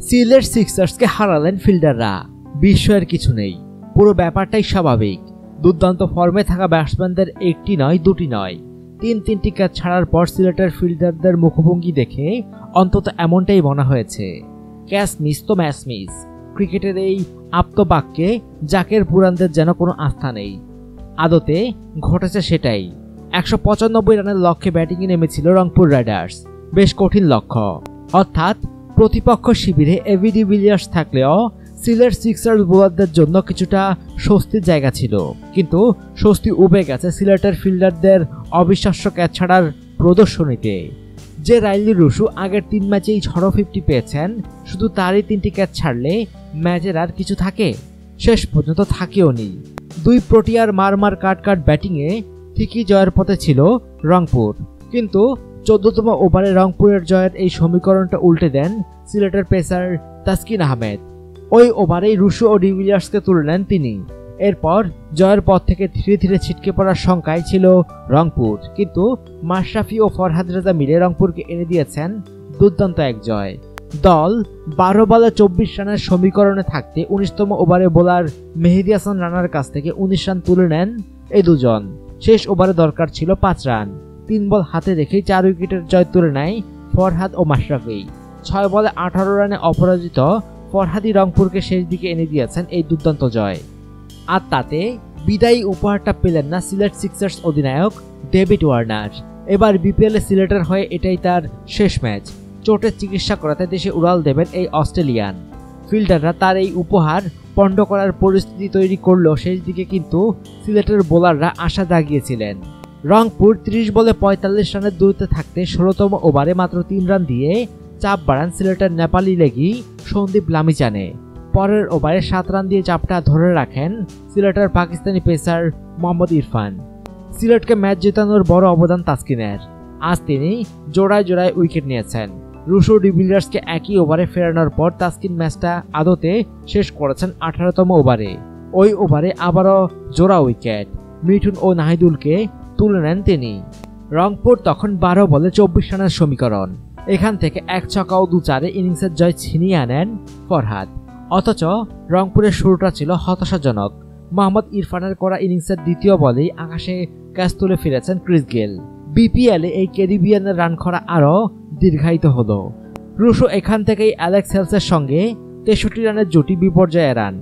সিলেট সিক্সার্সকে হারালেন ফিল্ডাররা। বিস্ময়ের কিছু নেই, পুরো ব্যাপারটাই স্বাভাবিক। দুর্দান্ত ফর্মে থাকা ব্যাটসম্যানদের একটি নয় দুটি নয়, তিনটি ক্যাচ ছাড়ার পর সিলেটের ফিল্ডারদের মুখভঙ্গি দেখে অন্তত এমনটাই মনে হয়েছে, ক্যাচ মিস তো ম্যাচ মিস। ক্রিকেটের এই আপ্তবাক্যে জাকের পুরানদের যেন কোনো আস্থা নেই। আদতে ঘটেছে সেটাই। 195 রানের লক্ষ্যে ব্যাটিংয়ে নেমেছিল রংপুর রাইডার্স। বেশ কঠিন লক্ষ্য, অর্থাৎ প্রতিপক্ষ শিবিরে এবি ডিভিলিয়ার্স থাকলেও সিলেট সিক্সার্স বোলারদের জন্য কিছুটা স্বস্তির জায়গা ছিল। কিন্তু স্বস্তি উবে গেছে সিলেটের ফিল্ডারদের অবিশ্বাস্য ক্যাচ ছাড়ার প্রদর্শনীতে। যে রাইলি রুশু আগের 3 ম্যাচেই ঝড়ো 50 পেয়েছেন, শুধু তারই 3টি ক্যাচ ছাড়লে ম্যাচের আর কিছু থাকে? শেষ পর্যন্ত থাকেও নি। 2 প্রোটিয়ার মারমার কাট ব্যাটিংয়ে ঠিকই জয়ের পথে ছিল রংপুর, কিন্তু 14তম ওভারে রংপুরের জয়ের এই সমীকরণটা উল্টে দেন সিলেটের পেসার তাসকিন আহমেদ। ওই ওভারেই রুশু ও ডিভিলিয়ার্সকে তুলে নেন তিনি। এরপর জয়ের পথ থেকে ধীরে ধীরে ছিটকে পড়ার শঙ্কায় ছিল রংপুর, কিন্তু মাশরাফি ও ফরহাদ রেজা মিলে রংপুরকে এনে দিয়েছেন দুর্দান্ত এক জয়। দল 12 বলে 24 রানের সমীকরণে থাকতে 19তম ওভারে বোলার মেহেদী হাসান রানার কাছ থেকে 19 রান তুলে নেন এই দুজন। শেষ ওভারে দরকার ছিল 5 রান। 3 বল হাতে রেখেই 4 উইকেটের জয় তুলে নেয় ফরহাদ ও মাশরাফি। 6 বলে 18 রানে অপরাজিত ফরহাদি রংপুরকে শেষ দিকে এনে দিয়েছেন এই দুর্দান্ত জয়। আর তাতে বিদায়ী উপহারটা পেলেন না সিলেট সিক্সার্স অধিনায়ক ডেভিড ওয়ার্নার। এবার বিপিএলে সিলেটের হয়ে এটাই তার শেষ ম্যাচ। চোটের চিকিৎসা করাতে দেশে উড়াল দেবেন এই অস্ট্রেলিয়ান। ফিল্ডাররা তার এই উপহার পণ্ড করার পরিস্থিতি তৈরি করলেও শেষ দিকে কিন্তু সিলেটের বোলাররা আশা জাগিয়েছিলেন। রংপুর 30 বলে 45 রানের দূরত্বে থাকতে 16তম ওভারে মাত্র 3 রান দিয়ে চাপ বাড়ান সিলেটের নেপালি লেগি সন্দীপ লামিচানে। পরের ওভারে 7 রান দিয়ে চাপটা ধরে রাখেন সিলেটের পাকিস্তানি পেসার মোহাম্মদ ইরফান। সিলেটকে ম্যাচ জেতানোর বড় অবদান তাসকিনের। আজ তিনি জোড়ায় জোড়ায় উইকেট নিয়েছেন। রুশো ডিভিলিয়ার্সকে একই ওভারে ফেরানোর পর তাসকিন ম্যাচটা আদতে শেষ করেছেন 18তম ওভারে। ওই ওভারে আবারও জোড়া উইকেট, মিঠুন ও নাহিদুলকে তুলে নেন তিনি। রংপুর তখন 12 বলে 24 রানের সমীকরণ। এখান থেকে 1 ছক্কা ও 2 চারে ইনিংসের জয় ছিনিয়ে আনেন ফরহাদ। অথচ রংপুরের শুরুটা ছিল হতাশাজনক। মোহাম্মদ ইরফানের করা ইনিংসের দ্বিতীয় বলেই আকাশে ক্যাচ তুলে ফিরেছেন ক্রিস গেল। বিপিএলে এই ক্যারিবিয়ানের রান খরা আরও দীর্ঘায়িত হলো। রুশো এখান থেকেই অ্যালেক্স হেলসের সঙ্গে 63 রানের জুটি বিপর্যয়ে রান।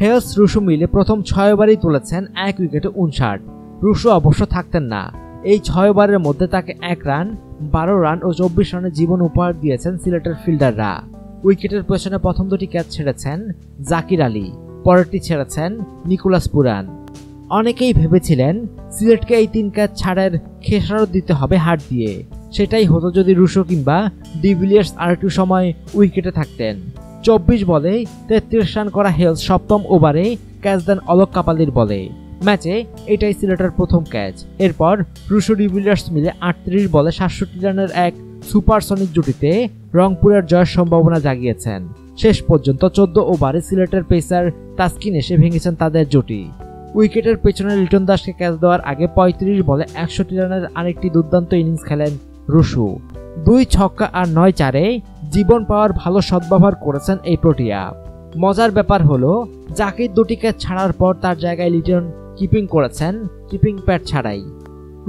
হেলস রুশো মিলে প্রথম 6 ওভারেই তুলেছেন 1 উইকেটে 59। রুশো অবশ্য থাকতেন না। এই 6 ওভারের মধ্যে তাকে 1 রান, 12 রান ও 24 রানের জীবন উপহার দিয়েছেন সিলেটের ফিল্ডাররা। উইকেটের পেছনে প্রথম 2টি ক্যাচ ছেড়েছেন জাকির আলী, পরেরটি ছেড়েছেন নিকোলাস পুরান। অনেকেই ভেবেছিলেন সিলেটকে এই 3 ক্যাচ ছাড়ের খেসারত দিতে হবে হাত দিয়ে। সেটাই হতো যদি রুশো কিংবা ডিভিলিয়ার্স আরেকটু সময় উইকেটে থাকতেন। 24 বলে 33 রান করা হেলস 7ম ওভারে ক্যাচ দেন অলোক কাপালির বলে। ম্যাচে এটাই সিলেটের প্রথম ক্যাচ। এরপর রুশো ডিভিলিয়ার্স মিলে 38 বলে 67 রানের এক সুপারসনিক জুটিতে রংপুরের জয়ের সম্ভাবনা জাগিয়েছেন। শেষ পর্যন্ত 14 ওভারে সিলেটের পেসার তাসকিন এসে ভেঙেছেন তাদের জুটি। উইকেটের পেছনে লিটন দাসকে ক্যাচ দেওয়ার আগে 35 বলে 61 রানের আরেকটি দুর্দান্ত ইনিংস খেলেন রুশু। 2 ছক্কা আর 9 চারে জীবন পাওয়ার ভালো সদ্ব্যবহার করেছেন এই প্রোটিয়া। মজার ব্যাপার হলো জাকির 2টি ক্যাচ ছাড়ার পর তার জায়গায় লিটন কিপিং করেছেন কিপিং প্যাড ছাড়াই।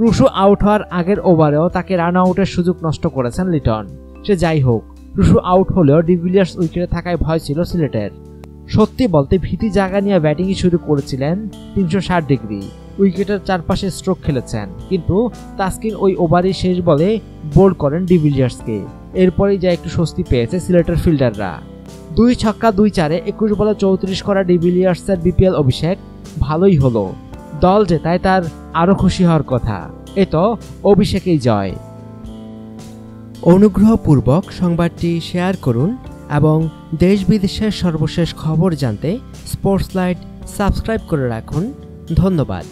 রুশু আউট হওয়ার আগের ওভারেও তাকে রান আউটের সুযোগ নষ্ট করেছেন লিটন। সে যাই হোক, রুশু আউট হলেও ডিভিলিয়ার্স উইকেটে থাকায় ভয় ছিল সিলেটের। সত্যি বলতে ভীতি জায়গা নিয়ে ব্যাটিংই শুরু করেছিলেন 360 ডিগ্রি। উইকেটের চারপাশে স্ট্রোক খেলেছেন, কিন্তু তাসকিন ওই ওভারের শেষ বলে বোল্ড করেন ডিভিলিয়ার্সকে। এরপরেই যা একটু স্বস্তি পেয়েছে সিলেটের ফিল্ডাররা। 2 ছক্কা 2 চারে 21 বলে 34 করা ডিভিলিয়ার্সের বিপিএল অভিষেক ভালোই হলো। দল জেতায় তার আরও খুশি হওয়ার কথা। এ তো অভিষেকেই জয়। অনুগ্রহপূর্বক সংবাদটি শেয়ার করুন এবং দেশ বিদেশের সর্বশেষ খবর জানতে স্পোর্টস লাইট সাবস্ক্রাইব করে রাখুন। ধন্যবাদ।